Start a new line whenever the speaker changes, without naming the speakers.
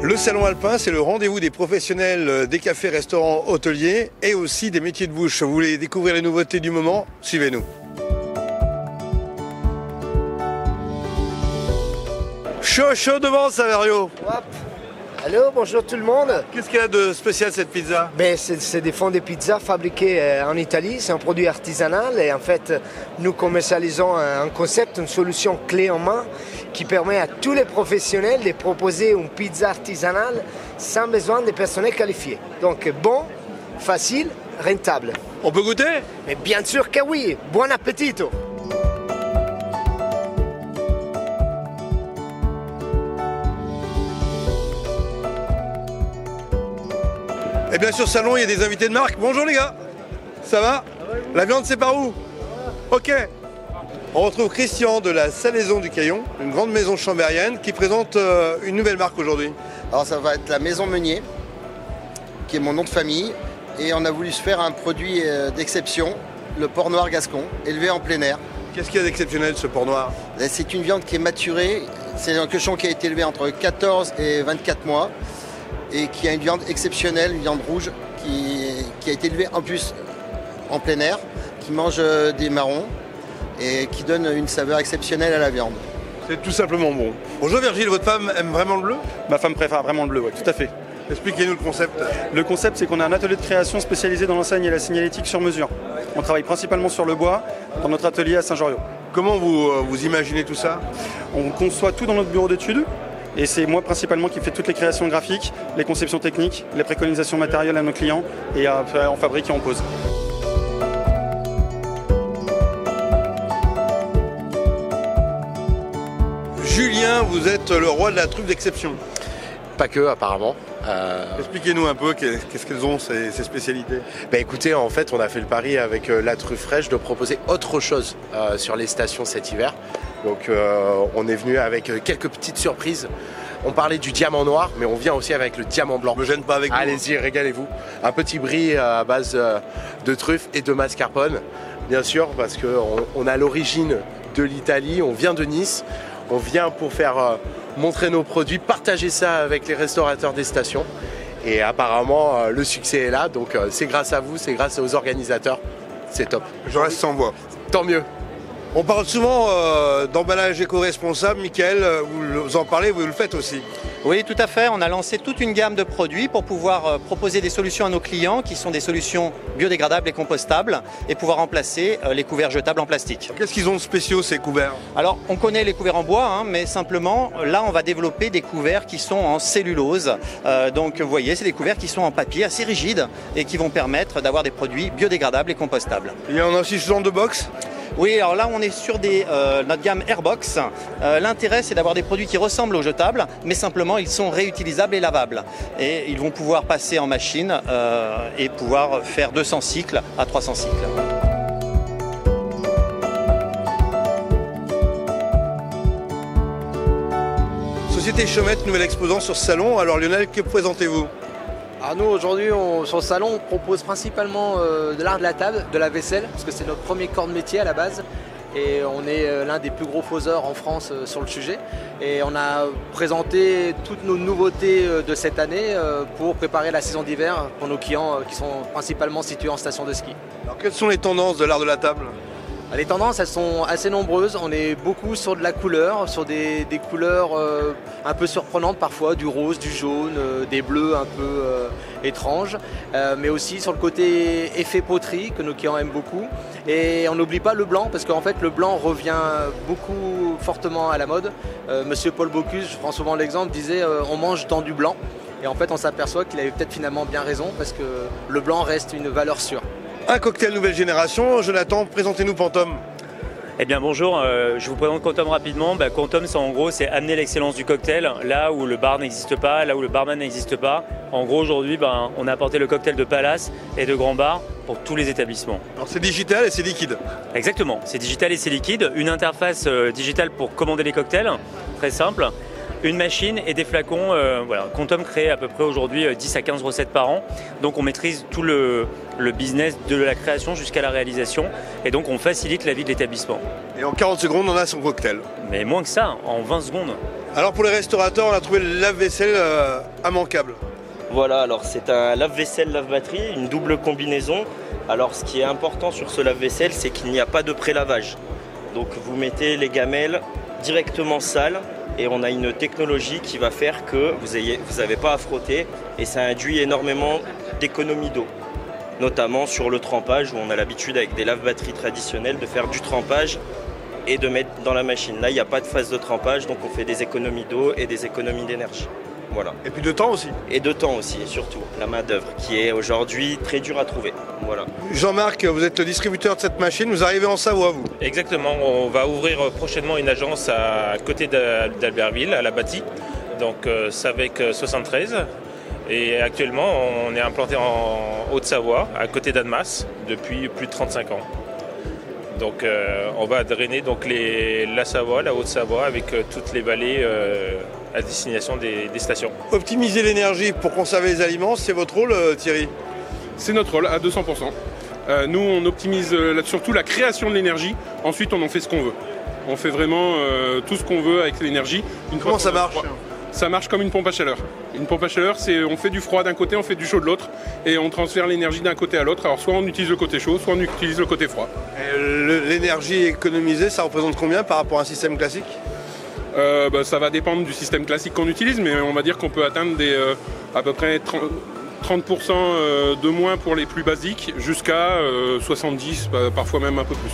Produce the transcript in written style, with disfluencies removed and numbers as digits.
Le Salon Alpin, c'est le rendez-vous des professionnels des cafés, restaurants, hôteliers et aussi des métiers de bouche. Vous voulez découvrir les nouveautés du moment? Suivez-nous. Chaud devant, Saverio.
Allô, bonjour tout le monde.
Qu'est-ce qu'il y a de spécial cette pizza?
C'est des fonds de pizza fabriqués en Italie, c'est un produit artisanal et en fait nous commercialisons un concept, une solution clé en main qui permet à tous les professionnels de proposer une pizza artisanale sans besoin de personnel qualifié. Donc bon, facile, rentable.
On peut goûter?
Mais bien sûr que oui, buon appetito!
Et bien sur Salon, il y a des invités de marque. Bonjour les gars, ça va? La viande c'est par où? Ok. On retrouve Christian de la Salaison du Caillon, une grande maison chambérienne qui présente une nouvelle marque aujourd'hui.
Alors ça va être la Maison Meunier, qui est mon nom de famille. Et on a voulu se faire un produit d'exception, le porc noir gascon, élevé en plein air.
Qu'est-ce qu'il y a d'exceptionnel ce porc noir?
C'est une viande qui est maturée, c'est un cochon qui a été élevé entre 14 et 24 mois. Et qui a une viande exceptionnelle, une viande rouge, qui a été élevée en plus en plein air, qui mange des marrons et qui donne une saveur exceptionnelle à la viande.
C'est tout simplement bon. Bonjour Virgile, votre femme aime vraiment le bleu?
Ma femme préfère vraiment le bleu, oui, tout à fait.
Expliquez-nous le concept.
Le concept, c'est qu'on a un atelier de création spécialisé dans l'enseigne et la signalétique sur mesure. On travaille principalement sur le bois dans notre atelier à Saint-Joriot.
Comment vous imaginez tout ça?
On conçoit tout dans notre bureau d'études. Et c'est moi principalement qui fais toutes les créations graphiques, les conceptions techniques, les préconisations matérielles à nos clients et on fabrique et on pose.
Julien, vous êtes le roi de la truffe d'exception.
Pas que, apparemment.
Expliquez-nous un peu qu'est-ce qu'elles ont, ces spécialités.
Écoutez, en fait, on a fait le pari avec la truffe fraîche de proposer autre chose sur les stations cet hiver. Donc on est venu avec quelques petites surprises. On parlait du diamant noir, mais on vient aussi avec le diamant blanc.
Je me gêne pas avec vous.
Allez-y, régalez-vous. Un petit brie à base de truffes et de mascarpone, bien sûr, parce qu'on a l'origine de l'Italie, on vient de Nice, on vient pour faire montrer nos produits, partager ça avec les restaurateurs des stations. Et apparemment, le succès est là, donc c'est grâce à vous, c'est grâce aux organisateurs, c'est top.
Je reste sans voix.
Tant mieux.
On parle souvent d'emballage éco-responsable. Michael, vous en parlez, vous le faites aussi.
Oui, tout à fait. On a lancé toute une gamme de produits pour pouvoir proposer des solutions à nos clients qui sont des solutions biodégradables et compostables et pouvoir remplacer les couverts jetables en plastique.
Qu'est-ce qu'ils ont de spéciaux ces couverts?
Alors, on connaît les couverts en bois, mais simplement, là, on va développer des couverts qui sont en cellulose. Donc, vous voyez, c'est des couverts qui sont en papier assez rigides et qui vont permettre d'avoir des produits biodégradables et compostables.
Il y en a aussi sous forme de box?
Oui, alors là on est sur notre gamme Airbox. L'intérêt c'est d'avoir des produits qui ressemblent aux jetables, mais simplement ils sont réutilisables et lavables. Et ils vont pouvoir passer en machine et pouvoir faire 200 cycles à 300 cycles.
Société Chaumette, nouvel exposant sur ce salon. Alors Lionel, que présentez-vous?
Alors nous aujourd'hui sur le salon on propose principalement de l'art de la table, de la vaisselle, parce que c'est notre premier corps de métier à la base et on est l'un des plus gros faiseurs en France sur le sujet. Et on a présenté toutes nos nouveautés de cette année pour préparer la saison d'hiver pour nos clients qui sont principalement situés en station de ski.
Alors quelles sont les tendances de l'art de la table?
Les tendances, elles sont assez nombreuses. On est beaucoup sur de la couleur, sur des couleurs un peu surprenantes parfois, du rose, du jaune, des bleus un peu étranges, mais aussi sur le côté effet poterie que nos clients aiment beaucoup. Et on n'oublie pas le blanc, parce qu'en fait le blanc revient beaucoup fortement à la mode. Monsieur Paul Bocuse, je prends souvent l'exemple, disait on mange dans du blanc. Et en fait on s'aperçoit qu'il avait peut-être finalement bien raison, parce que le blanc reste une valeur sûre.
Un cocktail nouvelle génération. Jonathan, présentez-nous Pantom.
Eh bien bonjour, je vous présente Quantum rapidement. Quantum, en gros, c'est amener l'excellence du cocktail là où le bar n'existe pas, là où le barman n'existe pas. En gros, aujourd'hui, on a apporté le cocktail de Palace et de Grand Bar pour tous les établissements.
Alors c'est digital et c'est liquide.
Exactement, c'est digital et c'est liquide. Une interface digitale pour commander les cocktails, très simple. Une machine et des flacons. Voilà. Quantum crée à peu près aujourd'hui 10 à 15 recettes par an. Donc on maîtrise tout le business de la création jusqu'à la réalisation. Et donc on facilite la vie de l'établissement.
Et en 40 secondes, on a son cocktail.
Mais moins que ça, en 20 secondes.
Alors pour les restaurateurs, on a trouvé le lave-vaisselle immanquable.
Voilà, alors c'est un lave-vaisselle, lave-batterie, une double combinaison. Alors ce qui est important sur ce lave-vaisselle, c'est qu'il n'y a pas de pré-lavage. Donc vous mettez les gamelles directement sales et on a une technologie qui va faire que vous n'avez pas à frotter et ça induit énormément d'économie d'eau. Notamment sur le trempage où on a l'habitude avec des lave-batteries traditionnelles de faire du trempage et de mettre dans la machine. Là, il n'y a pas de phase de trempage, donc on fait des économies d'eau et des économies d'énergie. Voilà.
Et puis de temps aussi.
Et de temps aussi, et surtout, la main-d'œuvre, qui est aujourd'hui très dure à trouver. Voilà.
Jean-Marc, vous êtes le distributeur de cette machine, vous arrivez en Savoie, vous?
Exactement, on va ouvrir prochainement une agence à côté d'Albertville, à la Bâtie, donc Savec 73. Et actuellement, on est implanté en Haute-Savoie, à côté d'Annemasse, depuis plus de 35 ans. Donc on va drainer donc la Savoie, la Haute-Savoie, avec toutes les vallées à destination des stations.
Optimiser l'énergie pour conserver les aliments, c'est votre rôle, Thierry?
C'est notre rôle, à 200%. Nous, on optimise surtout la création de l'énergie. Ensuite, on en fait ce qu'on veut. On fait vraiment tout ce qu'on veut avec l'énergie.
Comment ça marche?
Ça marche comme une pompe à chaleur. Une pompe à chaleur, c'est on fait du froid d'un côté, on fait du chaud de l'autre, et on transfère l'énergie d'un côté à l'autre. Alors soit on utilise le côté chaud, soit on utilise le côté froid.
L'énergie économisée, ça représente combien par rapport à un système classique?
Ça va dépendre du système classique qu'on utilise, mais on va dire qu'on peut atteindre à peu près 30% de moins pour les plus basiques, jusqu'à 70, parfois même un peu plus.